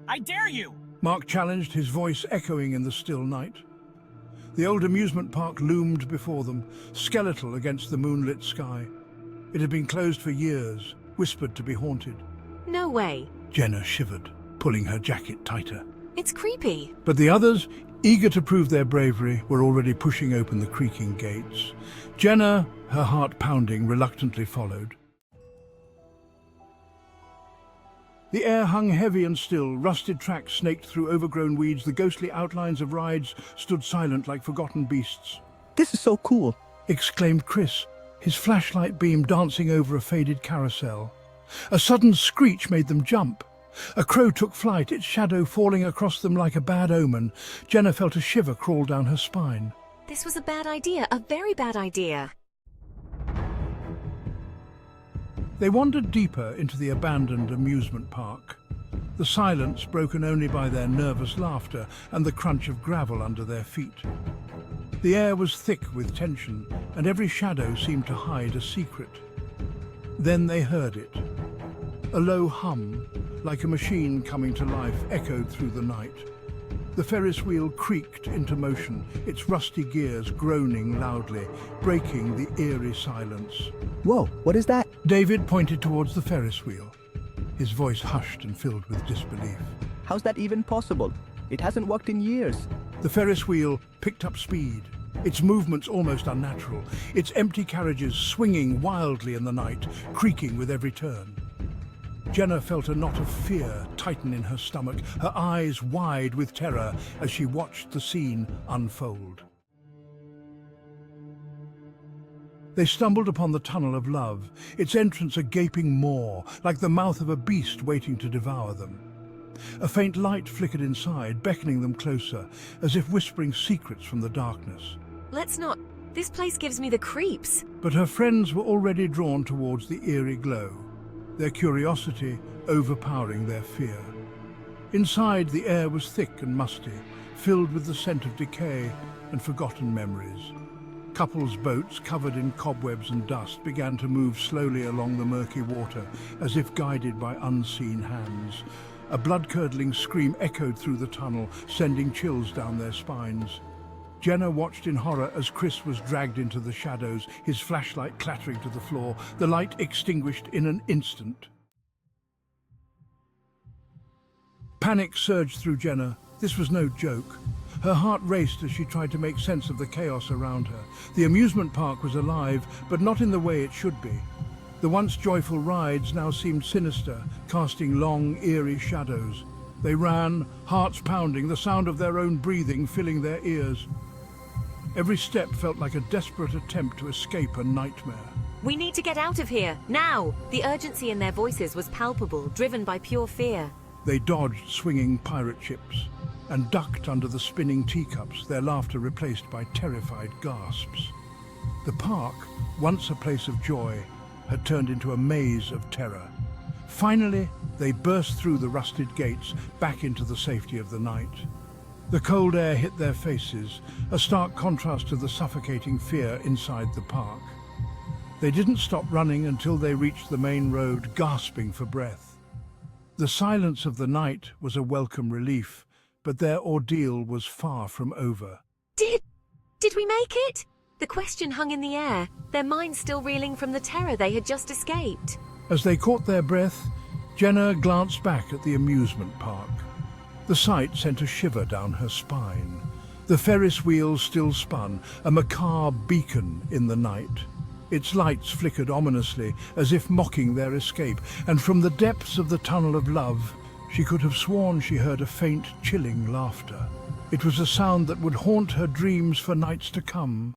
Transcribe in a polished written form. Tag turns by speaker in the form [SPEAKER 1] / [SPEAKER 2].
[SPEAKER 1] I dare you!
[SPEAKER 2] Mark challenged, his voice echoing in the still night. The old amusement park loomed before them, skeletal against the moonlit sky. It had been closed for years, whispered to be haunted.
[SPEAKER 3] No way.
[SPEAKER 2] Jenna shivered, pulling her jacket tighter.
[SPEAKER 3] It's creepy.
[SPEAKER 2] But the others, eager to prove their bravery, were already pushing open the creaking gates. Jenna, her heart pounding, reluctantly followed. The air hung heavy and still, rusted tracks snaked through overgrown weeds, the ghostly outlines of rides stood silent like forgotten beasts.
[SPEAKER 4] This is so cool,
[SPEAKER 2] Exclaimed Chris, his flashlight beam dancing over a faded carousel. A sudden screech made them jump. A crow took flight, its shadow falling across them like a bad omen. Jenna felt a shiver crawl down her spine.
[SPEAKER 3] This was a bad idea, a very bad idea.
[SPEAKER 2] They wandered deeper into the abandoned amusement park, the silence broken only by their nervous laughter and the crunch of gravel under their feet. The air was thick with tension, and every shadow seemed to hide a secret. Then they heard it. A low hum, like a machine coming to life, echoed through the night. The Ferris wheel creaked into motion, its rusty gears groaning loudly, breaking the eerie silence.
[SPEAKER 4] Whoa, what is that?
[SPEAKER 2] David pointed towards the Ferris wheel, his voice hushed and filled with disbelief.
[SPEAKER 4] How's that even possible? It hasn't worked in years.
[SPEAKER 2] The Ferris wheel picked up speed, its movements almost unnatural, its empty carriages swinging wildly in the night, creaking with every turn. Jenna felt a knot of fear tighten in her stomach, her eyes wide with terror as she watched the scene unfold. They stumbled upon the tunnel of love, its entrance a gaping maw, like the mouth of a beast waiting to devour them. A faint light flickered inside, beckoning them closer, as if whispering secrets from the darkness.
[SPEAKER 3] Let's not. This place gives me the creeps.
[SPEAKER 2] But her friends were already drawn towards the eerie glow, their curiosity overpowering their fear. Inside, the air was thick and musty, filled with the scent of decay and forgotten memories. Couples' boats, covered in cobwebs and dust, began to move slowly along the murky water, as if guided by unseen hands. A blood-curdling scream echoed through the tunnel, sending chills down their spines. Jenna watched in horror as Chris was dragged into the shadows, his flashlight clattering to the floor, the light extinguished in an instant. Panic surged through Jenna. This was no joke. Her heart raced as she tried to make sense of the chaos around her. The amusement park was alive, but not in the way it should be. The once joyful rides now seemed sinister, casting long, eerie shadows. They ran, hearts pounding, the sound of their own breathing filling their ears. Every step felt like a desperate attempt to escape a nightmare.
[SPEAKER 3] We need to get out of here, now! The urgency in their voices was palpable, driven by pure fear.
[SPEAKER 2] They dodged swinging pirate ships and ducked under the spinning teacups, their laughter replaced by terrified gasps. The park, once a place of joy, had turned into a maze of terror. Finally, they burst through the rusted gates, back into the safety of the night. The cold air hit their faces, a stark contrast to the suffocating fear inside the park. They didn't stop running until they reached the main road, gasping for breath. The silence of the night was a welcome relief, but their ordeal was far from over.
[SPEAKER 3] Did we make it? The question hung in the air, their minds still reeling from the terror they had just escaped.
[SPEAKER 2] As they caught their breath, Jenna glanced back at the amusement park. The sight sent a shiver down her spine. The Ferris wheel still spun, a macabre beacon in the night. Its lights flickered ominously, as if mocking their escape, and from the depths of the tunnel of love, she could have sworn she heard a faint, chilling laughter. It was a sound that would haunt her dreams for nights to come.